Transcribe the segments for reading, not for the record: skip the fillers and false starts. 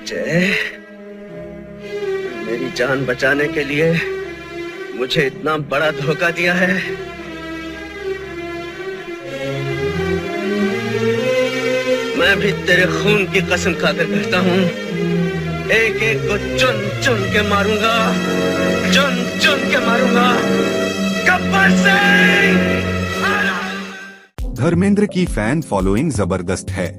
जय, मेरी जान बचाने के लिए मुझे इतना बड़ा धोखा दिया है। मैं भी तेरे खून की कसम खाकर कहता हूँ, एक एक को चुन चुन के मारूंगा, चुन चुन के मारूंगा। गब्बर सिंह! धर्मेंद्र की फैन फॉलोइंग जबरदस्त है,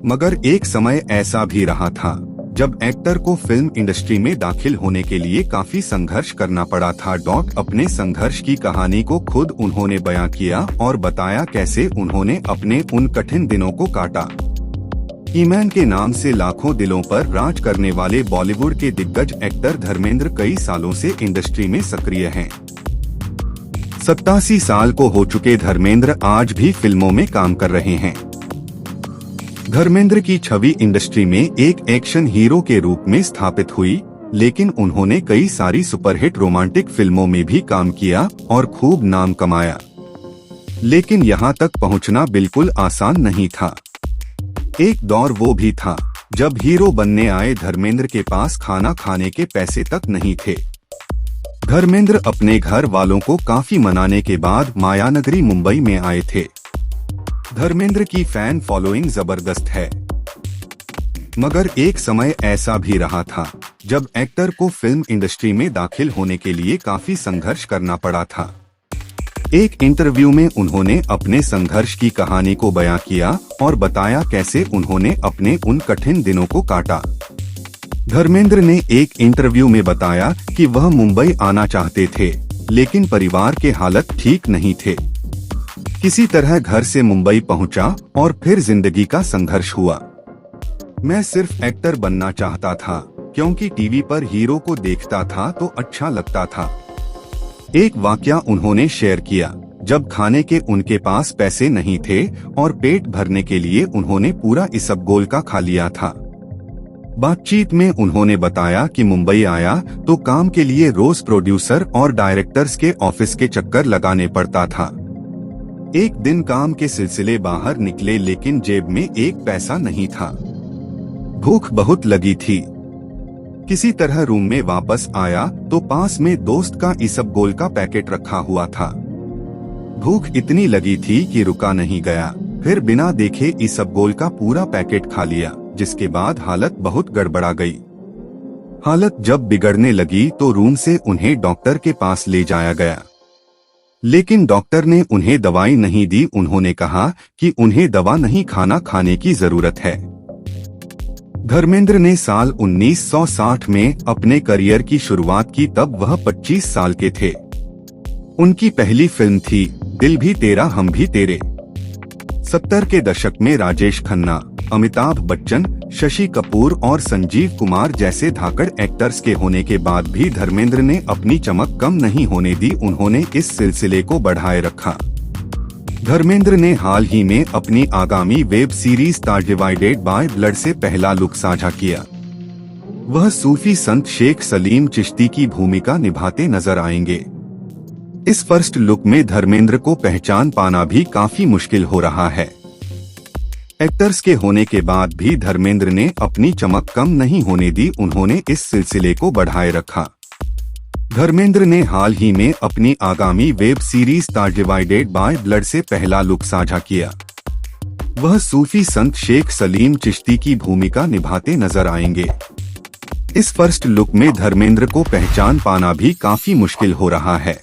मगर एक समय ऐसा भी रहा था जब एक्टर को फिल्म इंडस्ट्री में दाखिल होने के लिए काफी संघर्ष करना पड़ा था। अपने संघर्ष की कहानी को खुद उन्होंने बयां किया और बताया कैसे उन्होंने अपने उन कठिन दिनों को काटा। ईमैन के नाम से लाखों दिलों पर राज करने वाले बॉलीवुड के दिग्गज एक्टर धर्मेंद्र कई सालों से इंडस्ट्री में सक्रिय हैं। 87 साल को हो चुके धर्मेंद्र आज भी फिल्मों में काम कर रहे हैं। धर्मेंद्र की छवि इंडस्ट्री में एक एक्शन हीरो के रूप में स्थापित हुई, लेकिन उन्होंने कई सारी सुपरहिट रोमांटिक फिल्मों में भी काम किया और खूब नाम कमाया। लेकिन यहाँ तक पहुँचना बिल्कुल आसान नहीं था। एक दौर वो भी था जब हीरो बनने आए धर्मेंद्र के पास खाना खाने के पैसे तक नहीं थे। धर्मेंद्र अपने घर वालों को काफी मनाने के बाद मायानगरी मुंबई में आए थे। धर्मेंद्र की फैन फॉलोइंग जबरदस्त है, मगर एक समय ऐसा भी रहा था जब एक्टर को फिल्म इंडस्ट्री में दाखिल होने के लिए काफी संघर्ष करना पड़ा था। एक इंटरव्यू में उन्होंने अपने संघर्ष की कहानी को बयां किया और बताया कैसे उन्होंने अपने उन कठिन दिनों को काटा। धर्मेंद्र ने एक इंटरव्यू में बताया कि वह मुंबई आना चाहते थे, लेकिन परिवार के हालत ठीक नहीं थे। किसी तरह घर से मुंबई पहुंचा और फिर जिंदगी का संघर्ष हुआ। मैं सिर्फ एक्टर बनना चाहता था, क्योंकि टीवी पर हीरो को देखता था तो अच्छा लगता था। एक वाकया उन्होंने शेयर किया, जब खाने के उनके पास पैसे नहीं थे और पेट भरने के लिए उन्होंने पूरा इसबगोल का खा लिया था। बातचीत में उन्होंने बताया कि मुंबई आया तो काम के लिए रोज प्रोड्यूसर और डायरेक्टर्स के ऑफिस के चक्कर लगाने पड़ता था। एक दिन काम के सिलसिले बाहर निकले, लेकिन जेब में एक पैसा नहीं था। भूख बहुत लगी थी। किसी तरह रूम में वापस आया तो पास में दोस्त का इसबगोल का पैकेट रखा हुआ था। भूख इतनी लगी थी कि रुका नहीं गया, फिर बिना देखे इसबगोल का पूरा पैकेट खा लिया, जिसके बाद हालत बहुत गड़बड़ा गई। हालत जब बिगड़ने लगी तो रूम से उन्हें डॉक्टर के पास ले जाया गया, लेकिन डॉक्टर ने उन्हें दवाई नहीं दी। उन्होंने कहा कि उन्हें दवा नहीं खाने की जरूरत है। धर्मेंद्र ने साल 1960 में अपने करियर की शुरुआत की, तब वह 25 साल के थे। उनकी पहली फिल्म थी दिल भी तेरा हम भी तेरे। 70 के दशक में राजेश खन्ना, अमिताभ बच्चन, शशि कपूर और संजीव कुमार जैसे धाकड़ एक्टर्स के होने के बाद भी धर्मेंद्र ने अपनी चमक कम नहीं होने दी। उन्होंने इस सिलसिले को बढ़ाए रखा। धर्मेंद्र ने हाल ही में अपनी आगामी web series the divided by blood से पहला लुक साझा किया। वह सूफी संत शेख सलीम चिश्ती की भूमिका निभाते नजर आएंगे। इस फर्स्ट लुक में धर्मेंद्र को पहचान पाना भी काफी मुश्किल हो रहा है। एक्टर्स के होने के बाद भी धर्मेंद्र ने अपनी चमक कम नहीं होने दी। उन्होंने इस सिलसिले को बढ़ाए रखा। धर्मेंद्र ने हाल ही में अपनी आगामी web series the divided by blood से पहला लुक साझा किया। वह सूफी संत शेख सलीम चिश्ती की भूमिका निभाते नजर आएंगे। इस फर्स्ट लुक में धर्मेंद्र को पहचान पाना भी काफी मुश्किल हो रहा है।